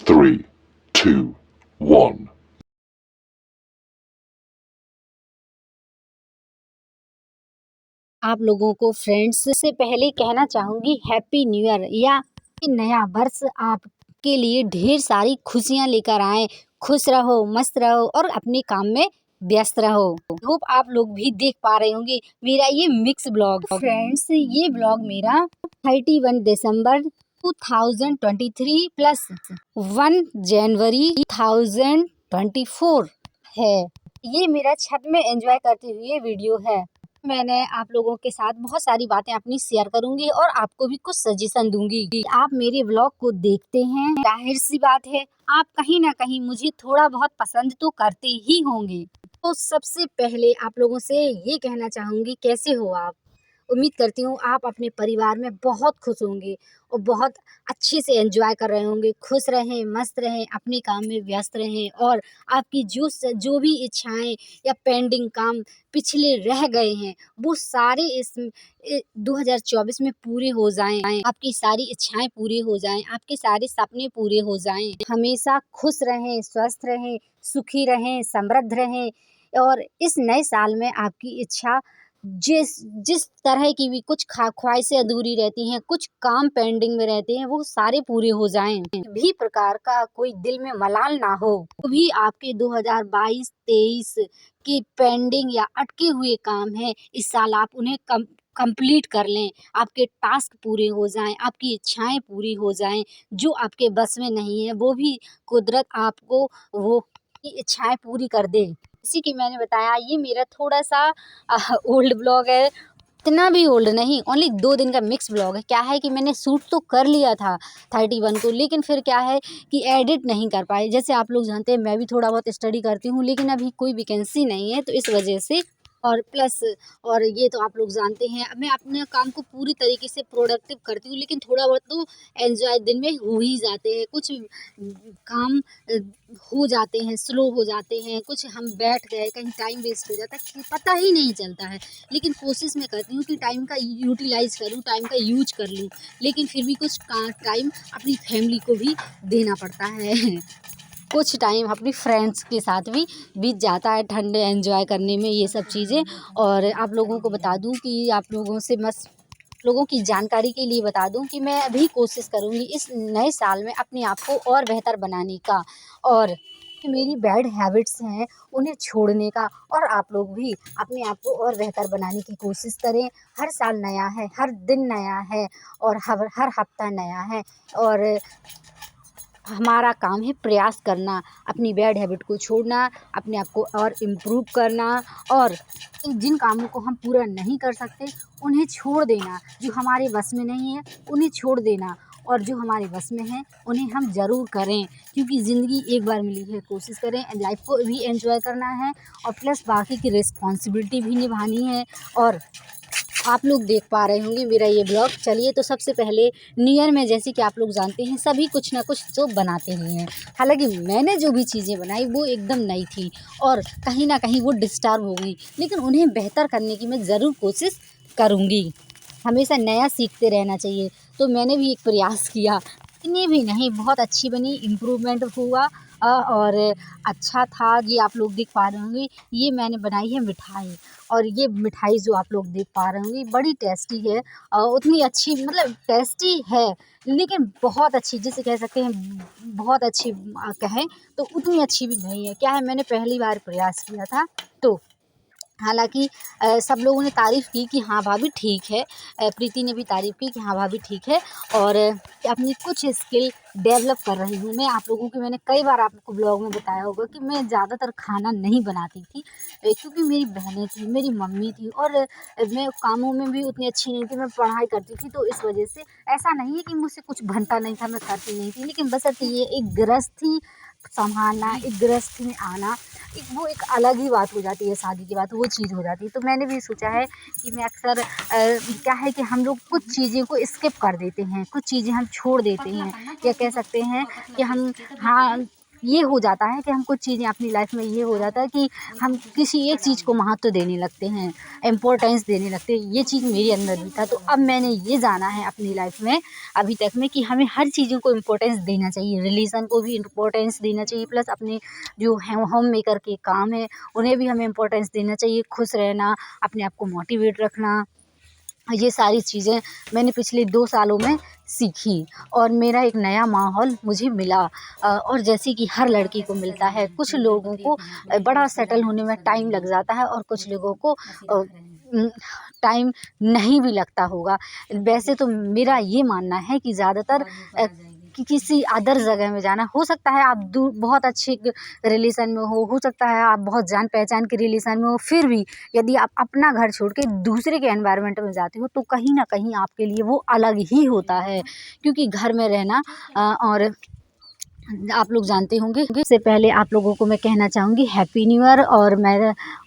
3, 2, 1. आप लोगों को फ्रेंड्स से पहले कहना चाहूँगी हैप्पी न्यू ईयर या नया वर्ष आपके लिए ढेर सारी खुशियाँ लेकर आए। खुश रहो, मस्त रहो और अपने काम में व्यस्त रहो। होप आप लोग भी देख पा रहे होंगे मेरा ये मिक्स ब्लॉग। फ्रेंड्स, ये ब्लॉग मेरा 31 दिसंबर 2023 प्लस 1 जनवरी 2024 है। ये मेरा छत में एंजॉय करते हुए वीडियो है। मैंने आप लोगों के साथ बहुत सारी बातें अपनी शेयर करूंगी और आपको भी कुछ सजेशन दूंगी। आप मेरे ब्लॉग को देखते हैं, जाहिर सी बात है आप कहीं ना कहीं मुझे थोड़ा बहुत पसंद तो करते ही होंगे। तो सबसे पहले आप लोगों से ये कहना चाहूंगी, कैसे हो आप? उम्मीद करती हूँ आप अपने परिवार में बहुत खुश होंगे और बहुत अच्छे से एंजॉय कर रहे होंगे। खुश रहें, मस्त रहें, अपने काम में व्यस्त रहें और आपकी जो भी इच्छाएं या पेंडिंग काम पिछले रह गए हैं वो सारे इस 2024 में पूरे हो जाएं। आपकी सारी इच्छाएं पूरी हो जाएं, आपके सारे सपने पूरे हो जाएं। हमेशा खुश रहें, स्वस्थ रहें, सुखी रहें, समृद्ध रहें और इस नए साल में आपकी इच्छा जिस जिस तरह की भी कुछ ख्वाहिशें अधूरी रहती हैं, कुछ काम पेंडिंग में रहते हैं, वो सारे पूरे हो जाएं। भी प्रकार का कोई दिल में मलाल ना हो। तो भी आपके 2022-23 के पेंडिंग या अटके हुए काम हैं, इस साल आप उन्हें कंप्लीट कर लें। आपके टास्क पूरे हो जाएं, आपकी इच्छाएं पूरी हो जाएं। जो आपके बस में नहीं है वो भी कुदरत आपको वो की इच्छाएं पूरी कर दे। इसी की मैंने बताया, ये मेरा थोड़ा सा ओल्ड ब्लॉग है, इतना भी ओल्ड नहीं, ओनली 2 दिन का मिक्स ब्लॉग है। क्या है कि मैंने शूट तो कर लिया था 31 को, लेकिन फिर क्या है कि एडिट नहीं कर पाए। जैसे आप लोग जानते हैं मैं भी थोड़ा बहुत स्टडी करती हूँ, लेकिन अभी कोई वैकेंसी नहीं है तो इस वजह से और प्लस और ये तो आप लोग जानते हैं मैं अपने काम को पूरी तरीके से प्रोडक्टिव करती हूँ, लेकिन थोड़ा बहुत तो एंजॉय दिन में हो ही जाते हैं। कुछ काम हो जाते हैं, स्लो हो जाते हैं, कुछ हम बैठ गए, कहीं टाइम वेस्ट हो जाता है, पता ही नहीं चलता है। लेकिन कोशिश मैं करती हूँ कि टाइम का यूटिलाइज करूँ, टाइम का यूज कर लूँ, लेकिन फिर भी कुछ टाइम अपनी फैमिली को भी देना पड़ता है। कुछ टाइम अपनी फ्रेंड्स के साथ भी बीत जाता है ठंडे एंजॉय करने में, ये सब चीज़ें। और आप लोगों को बता दूं कि आप लोगों से बस लोगों की जानकारी के लिए बता दूं कि मैं अभी कोशिश करूंगी इस नए साल में अपने आप को और बेहतर बनाने का और मेरी बैड हैबिट्स हैं उन्हें छोड़ने का। और आप लोग भी अपने आप को और बेहतर बनाने की कोशिश करें। हर साल नया है, हर दिन नया है और हर हफ्ता नया है और हमारा काम है प्रयास करना, अपनी बैड हैबिट को छोड़ना, अपने आप को और इम्प्रूव करना और जिन कामों को हम पूरा नहीं कर सकते उन्हें छोड़ देना। जो हमारे बस में नहीं है उन्हें छोड़ देना और जो हमारे बस में है उन्हें हम ज़रूर करें, क्योंकि ज़िंदगी एक बार मिली है। कोशिश करें लाइफ को भी एंजॉय करना है और प्लस बाकी की रिस्पॉन्सिबिलिटी भी निभानी है। और आप लोग देख पा रहे होंगे मेरा ये ब्लॉग। चलिए, तो सबसे पहले न्यू ईयर में जैसे कि आप लोग जानते हैं सभी कुछ ना कुछ तो बनाते ही हैं। हालांकि मैंने जो भी चीज़ें बनाई वो एकदम नई थी और कहीं ना कहीं वो डिस्टर्ब हो गई, लेकिन उन्हें बेहतर करने की मैं ज़रूर कोशिश करूँगी। हमेशा नया सीखते रहना चाहिए। तो मैंने भी एक प्रयास किया, इतनी भी नहीं, बहुत अच्छी बनी, इम्प्रूवमेंट हुआ और अच्छा था। ये आप लोग देख पा रहे होंगे, ये मैंने बनाई है मिठाई और ये मिठाई जो आप लोग देख पा रहे होंगे बड़ी टेस्टी है। उतनी अच्छी मतलब टेस्टी है, लेकिन बहुत अच्छी जिसे कह सकते हैं बहुत अच्छी कहें तो उतनी अच्छी भी नहीं है। क्या है, मैंने पहली बार प्रयास किया था तो हालाँकि सब लोगों ने तारीफ़ की कि हाँ भाभी ठीक है। प्रीति ने भी तारीफ़ की कि हाँ भाभी ठीक है और अपनी कुछ स्किल डेवलप कर रही हूँ मैं। आप लोगों की मैंने कई बार आपको ब्लॉग में बताया होगा कि मैं ज़्यादातर खाना नहीं बनाती थी, क्योंकि मेरी बहनें थी, मेरी मम्मी थी और मैं कामों में भी उतनी अच्छी नहीं थी, मैं पढ़ाई करती थी। तो इस वजह से ऐसा नहीं है कि मुझसे कुछ बनता नहीं था, मैं करती नहीं थी, लेकिन बशर्ते ये एक गृहस्थी संभालना, एक गृहस्थी में आना, वो एक अलग ही बात हो जाती है। शादी के बाद वो चीज़ हो जाती है। तो मैंने भी सोचा है कि मैं अक्सर क्या है कि हम लोग कुछ चीज़ें को स्किप कर देते हैं, कुछ चीज़ें हम छोड़ देते हैं या कह सकते हैं कि हम हाँ ये हो जाता है कि हम कुछ चीज़ें अपनी लाइफ में ये हो जाता है कि हम किसी एक चीज़ को महत्व देने लगते हैं, इम्पोर्टेंस देने लगते हैं। ये चीज़ मेरे अंदर भी था। तो अब मैंने ये जाना है अपनी लाइफ में अभी तक में कि हमें हर चीज़ों को इम्पोर्टेंस देना चाहिए। रिलीजन को भी इम्पोर्टेंस देना चाहिए, प्लस अपने जो है होम मेकर के काम है उन्हें भी हमें इम्पोर्टेंस देना चाहिए। खुश रहना, अपने आप को मोटिवेट रखना, ये सारी चीज़ें मैंने पिछले 2 सालों में सीखी और मेरा एक नया माहौल मुझे मिला। और जैसे कि हर लड़की को मिलता है, कुछ लोगों को बड़ा सेटल होने में टाइम लग जाता है और कुछ लोगों को टाइम नहीं भी लगता होगा। वैसे तो मेरा ये मानना है कि ज़्यादातर कि किसी अदर जगह में जाना, हो सकता है आप दूर बहुत अच्छे रिलेशन में हो सकता है आप बहुत जान पहचान के रिलेशन में हो, फिर भी यदि आप अपना घर छोड़ के दूसरे के एनवायरनमेंट में जाते हो तो कहीं न कहीं आपके लिए वो अलग ही होता है। क्योंकि घर में रहना और आप लोग जानते होंगे। इससे पहले आप लोगों को मैं कहना चाहूँगी हैप्पी न्यू ईयर।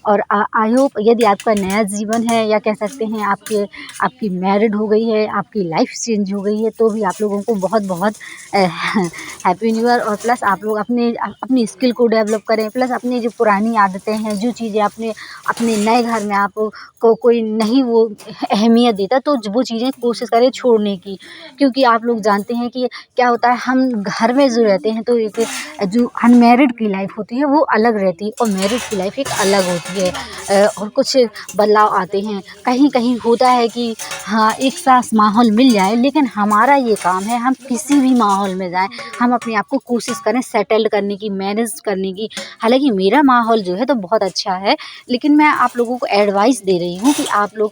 और आई होप यदि आपका नया जीवन है या कह सकते हैं आपकी मैरिड हो गई है, आपकी लाइफ चेंज हो गई है, तो भी आप लोगों को बहुत बहुत हैप्पी न्यू ईयर। और प्लस आप लोग अपनी स्किल को डेवलप करें, प्लस अपनी जो पुरानी आदतें हैं, जो चीज़ें अपने नए घर में आपको कोई नहीं वो अहमियत देता, तो वो चीज़ें कोशिश करें छोड़ने की। क्योंकि आप लोग जानते हैं कि क्या होता है, हम घर में जो रहते हैं तो एक जो अनमैरिड की लाइफ होती है वो अलग रहती है और मैरिड की लाइफ एक अलग होती है। और कुछ बदलाव आते हैं, कहीं होता है कि हाँ एक साथ माहौल मिल जाए, लेकिन हमारा ये काम है हम किसी भी माहौल में जाएं, हम अपने आप को कोशिश करें सेटल करने की, मैनेज करने की। हालांकि मेरा माहौल जो है तो बहुत अच्छा है, लेकिन मैं आप लोगों को एडवाइस दे रही हूँ कि आप लोग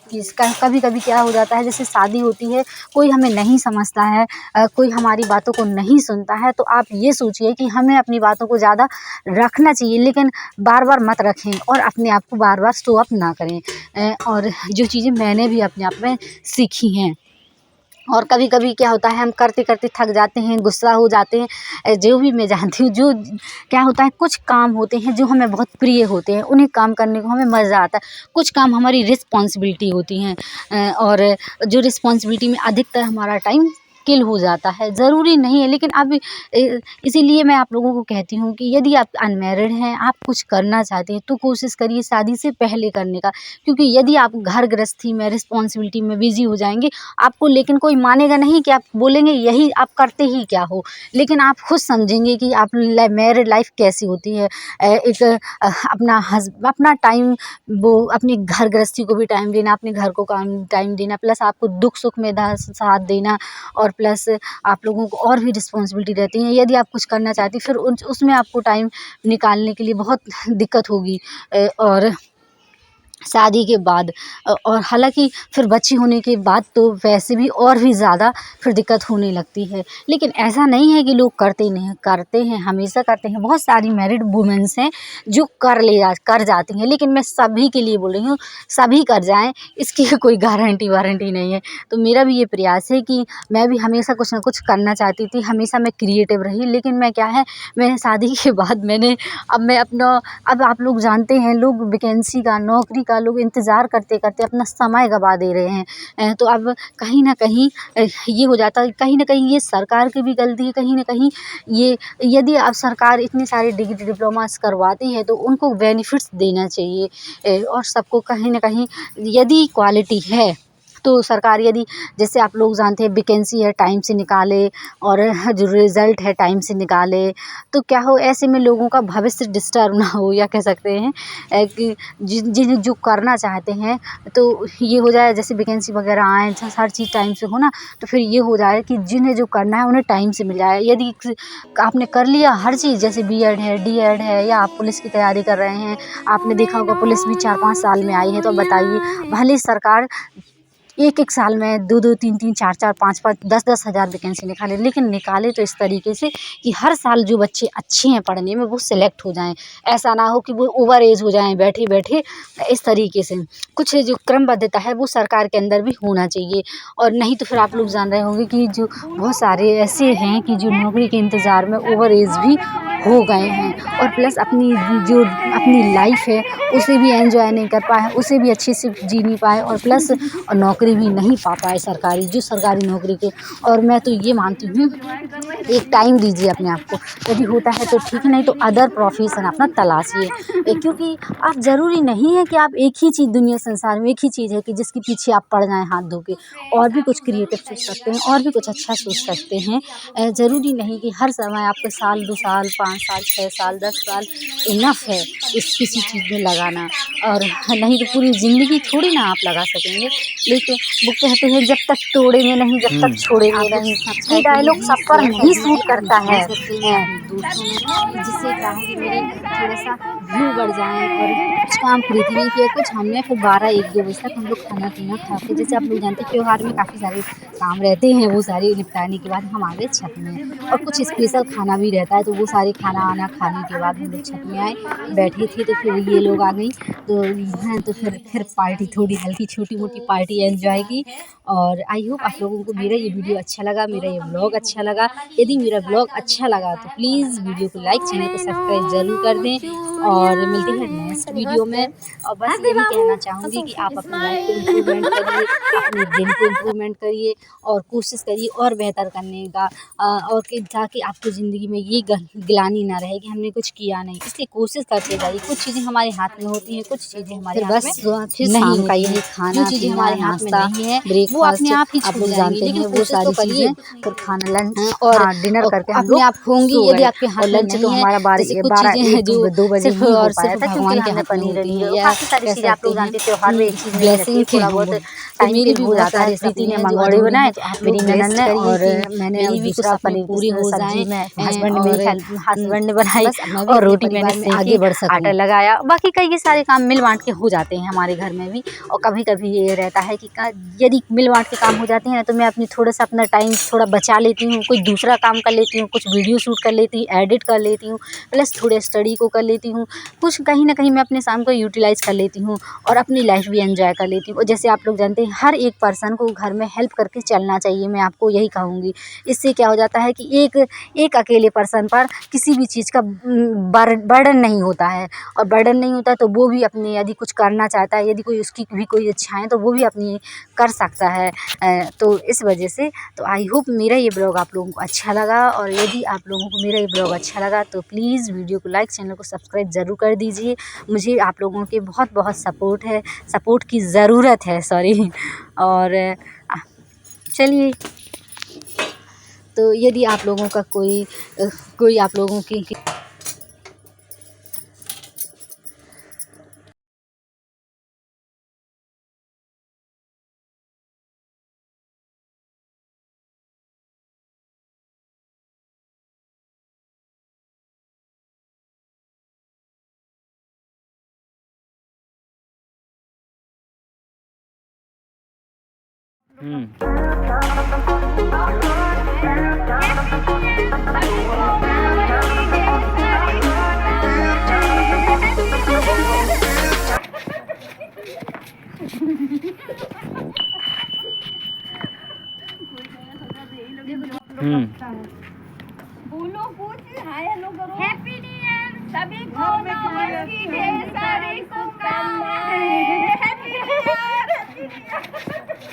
कभी कभी क्या हो जाता है, जैसे शादी होती है, कोई हमें नहीं समझता है, कोई हमारी बातों को नहीं सुनता है, तो आप ये सोचिए कि हमें अपनी बातों को ज़्यादा रखना चाहिए, लेकिन बार बार मत रखें और अपने आप को बार बार स्टो अप ना करें। और जो चीज़ें मैंने भी अपने आप में सीखी हैं। और कभी कभी क्या होता है, हम करते करते थक जाते हैं, गुस्सा हो जाते हैं। जो भी मैं जानती हूँ, जो क्या होता है, कुछ काम होते हैं जो हमें बहुत प्रिय होते हैं, उन्हें काम करने को हमें मज़ा आता है। कुछ काम हमारी रिस्पॉन्सिबिलिटी होती हैं और जो रिस्पॉन्सिबिलिटी में अधिकतर हमारा टाइम किल हो जाता है, ज़रूरी नहीं है। लेकिन अब इसीलिए मैं आप लोगों को कहती हूँ कि यदि आप अनमैरिड हैं, आप कुछ करना चाहते हैं, तो कोशिश करिए शादी से पहले करने का। क्योंकि यदि आप घर गृहस्थी में रिस्पॉन्सिबिलिटी में बिजी हो जाएंगे, आपको लेकिन कोई मानेगा नहीं, कि आप बोलेंगे यही आप करते ही क्या हो, लेकिन आप खुद समझेंगे कि आप मैरिड लाइफ कैसी होती है। अपना टाइम, वो अपनी घर गृहस्थी को भी टाइम देना, अपने घर को काम टाइम देना, प्लस आपको दुख सुख में साथ देना, और प्लस आप लोगों को और भी रिस्पॉन्सिबिलिटी रहती है। यदि आप कुछ करना चाहती, फिर उसमें आपको टाइम निकालने के लिए बहुत दिक्कत होगी। और शादी के बाद और हालांकि फिर बच्ची होने के बाद तो वैसे भी और भी ज़्यादा फिर दिक्कत होने लगती है। लेकिन ऐसा नहीं है कि लोग करते नहीं, करते हैं, हमेशा करते हैं। बहुत सारी मैरिड वुमेन्स हैं जो कर जाती हैं, लेकिन मैं सभी के लिए बोल रही हूँ, सभी कर जाएं, इसकी कोई गारंटी वारंटी नहीं है। तो मेरा भी ये प्रयास है कि मैं भी हमेशा कुछ ना कुछ करना चाहती थी, हमेशा मैं क्रिएटिव रही, लेकिन मैं क्या है, मैंने शादी के बाद अब आप लोग जानते हैं, लोग वैकेंसी का, नौकरी का लोग इंतज़ार करते करते अपना समय गवा दे रहे हैं। तो अब कहीं ना कहीं ये हो जाता है, कहीं ना कहीं ये सरकार की भी गलती है, कहीं ना कहीं ये, यदि अब सरकार इतने सारे डिग्री डिप्लोमास करवाती है तो उनको बेनिफिट्स देना चाहिए। और सबको कहीं ना कहीं यदि क्वालिटी है तो सरकार, यदि जैसे आप लोग जानते हैं वैकेंसी है टाइम से निकाले, और जो रिज़ल्ट है टाइम से निकाले, तो क्या हो, ऐसे में लोगों का भविष्य डिस्टर्ब ना हो, या कह सकते हैं कि जिन्हें जो करना चाहते हैं तो ये हो जाए, जैसे वैकेंसी वगैरह आए, हर चीज़ टाइम से हो ना, तो फिर ये हो जाए कि जिन्हें जो करना है उन्हें टाइम से मिल जाए। यदि आपने कर लिया हर चीज़, जैसे बीएड है, डीएड है, या आप पुलिस की तैयारी कर रहे हैं, आपने देखा होगा पुलिस भी 4-5 साल में आई है, तो बताइए, भले सरकार एक साल में 2-2, 3-3, 4-4, 5-5, 10-10 हज़ार वैकेंसी निकाले, लेकिन निकाले तो इस तरीके से कि हर साल जो बच्चे अच्छे हैं पढ़ने में वो सिलेक्ट हो जाएं। ऐसा ना हो कि वो ओवर एज हो जाएं बैठे बैठे। इस तरीके से कुछ जो क्रमबद्धता है वो सरकार के अंदर भी होना चाहिए। और नहीं तो फिर आप लोग जान रहे होंगे कि जो बहुत सारे ऐसे हैं कि जो नौकरी के इंतज़ार में ओवर एज भी हो गए हैं और प्लस अपनी लाइफ है उसे भी एंजॉय नहीं कर पाए, उसे भी अच्छे से जी नहीं पाए और प्लस नौकरी भी नहीं पा पाए सरकारी नौकरी के। और मैं तो ये मानती हूँ एक टाइम दीजिए अपने आप को, यदि होता है तो ठीक, नहीं तो अदर प्रोफेशन अपना तलाशिए। क्योंकि आप ज़रूरी नहीं है कि आप एक ही चीज़ दुनिया संसार में एक ही चीज़ है कि जिसके पीछे आप पड़ जाएं हाथ धो के। और भी कुछ क्रिएटिव सोच सकते हैं, और भी कुछ अच्छा सोच सकते हैं। ज़रूरी नहीं कि हर समय आपको साल 2 साल 5 साल 6 साल 10 साल इनफ है इस किसी चीज़ में लगाना, और नहीं तो पूरी ज़िंदगी थोड़ी ना आप लगा सकेंगे। लेकिन वो कहते हैं जब तक तोड़ेंगे नहीं जब तक छोड़ेंगे नहीं, ये डायलॉग सब पर नहीं सूट करता है दोस्तों में, जिससे क्या है कि मेरे थोड़ा सा व्यू बढ़ जाए। और कुछ काम खरीद नहीं किया कुछ हमने, फिर 12-1-2 बजे तक हम लोग खाना पीना खा के, जैसे आप लोग जानते हैं त्योहार में काफ़ी सारे काम रहते हैं, वो सारे निपटाने के बाद हम आ गए छत में। और कुछ स्पेशल खाना भी रहता है तो वो सारे खाना वाना खाने के बाद हम लोग छत में आए, बैठे थे तो फिर ये लोग आ गई तो हैं, तो फिर पार्टी थोड़ी हल्की छोटी मोटी पार्टी एंजॉय की। और आई होप आप लोगों को मेरा ये वीडियो अच्छा लगा, मेरा ये ब्लॉग अच्छा लगा। यदि मेरा ब्लॉग अच्छा लगा तो प्लीज़ वीडियो को लाइक, चैनल को सब्सक्राइब ज़रूर कर दें और मिलते हैं नेक्स्ट वीडियो में। और बस यही कहना चाहूँगी कि आप अपनी लाइफ को इम्प्रूवमेंट करिए, अपने दिन को इम्प्रूवमेंट करिए और कोशिश करिए और बेहतर करने का, और कि ताकि आपकी ज़िंदगी में ये ग्लानि ना रहे कि हमने कुछ किया नहीं। इसलिए कोशिश करते जाइए। कुछ चीज़ें हमारे हाथ में होती हैं, कुछ चीज़ें हमारे हाथ में फिर नहीं शाम का होती यही हैं। खाना जो चीज़ें पीना हमारे हाथ में नाश्ता नहीं है वो ब्रेकफास्ट अपने आप ही आप छूट लोग जाएंगी, जानते लेकिन हैं वो कोशिश सारी तो करिए। चीज़ें, फिर खाना लंच और डिनर करके हम अपने लोग आप होंगी सो यदि गए। आपके हाथ और में लंच नहीं तो है। हमारा जैसे कुछ 12 चीज़ें हैं 1 जो 2 बजे सिर्फ ही हो और पाया सिर्फ था क्योंकि भगवान के हमने हाथ में पनीर होती वनीर हैं, और या काफ़ी सारी कह चीज़ें आप सकते लोग हैं जानते हैं त्योहार में एक चीज़ नहीं रहती है, ब्लेसिंग थे थोड़ा हम बहुत वो। तो टाइम मेरे फिर भी हो बहुत जाता है। सारे प्रीति सपने ने हैं जो मंगोड़े अधूरे बनाए, हैं, तो आप मेरी लोग ननद ब्लेस ने, करिए और कि मैंने मेरी भी कुछ दूसरा सपने पनीर पूरे की हो सब्जी जाएं। में हस्बैंड और मेरी हस्बैंड ने बनाई बस मैं भी और अपने रोटी मैंने परिवार में सेकी, आगे बढ़ सकूं। आटा लगाया। बाकी कई सारे काम मिल बांट के हो जाते हैं हमारे घर में भी। और कभी कभी ये रहता है कि यदि मिल बांट के काम हो जाते हैं तो मैं अपनी थोड़ा सा अपना टाइम थोड़ा बचा लेती हूँ, कोई दूसरा काम कर लेती हूँ, कुछ वीडियो शूट कर लेती हूँ, एडिट कर लेती हूँ, प्लस थोड़े स्टडी को कर लेती हूँ। कुछ कहीं ना कहीं मैं अपने शाम को यूटिलाइज़ कर लेती हूँ और अपनी लाइफ भी एंजॉय कर लेती हूँ। और जैसे आप लोग जानते हैं हर एक पर्सन को घर में हेल्प करके चलना चाहिए, मैं आपको यही कहूँगी। इससे क्या हो जाता है कि एक अकेले पर्सन पर किसी भी चीज़ का बर्डन नहीं होता है। और बर्डन नहीं होता तो वो भी अपने यदि कुछ करना चाहता है, यदि कोई उसकी भी कोई इच्छाएं तो वो भी अपनी कर सकता है। तो इस वजह से तो आई होप मेरा ये ब्लॉग आप लोगों को अच्छा लगा। और यदि आप लोगों को मेरा ये ब्लॉग अच्छा लगा तो प्लीज़ वीडियो को लाइक, चैनल को सब्सक्राइब ज़रूर कर दीजिए। मुझे आप लोगों के बहुत बहुत सपोर्ट की ज़रूरत है, सॉरी। और चलिए, तो यदि आप लोगों का कोई आप लोगों की बोलो कुछ, हाय हेलो करो। हैप्पी न्यू ईयर सभी को, नववर्ष की ढेर सारी शुभकामनाएं। Happy new year, happy new year.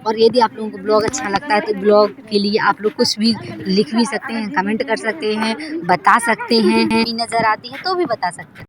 और यदि आप लोगों को ब्लॉग अच्छा लगता है तो ब्लॉग के लिए आप लोग कुछ भी लिख भी सकते हैं, कमेंट कर सकते हैं, बता सकते हैं, नज़र आती है तो भी बता सकते हैं।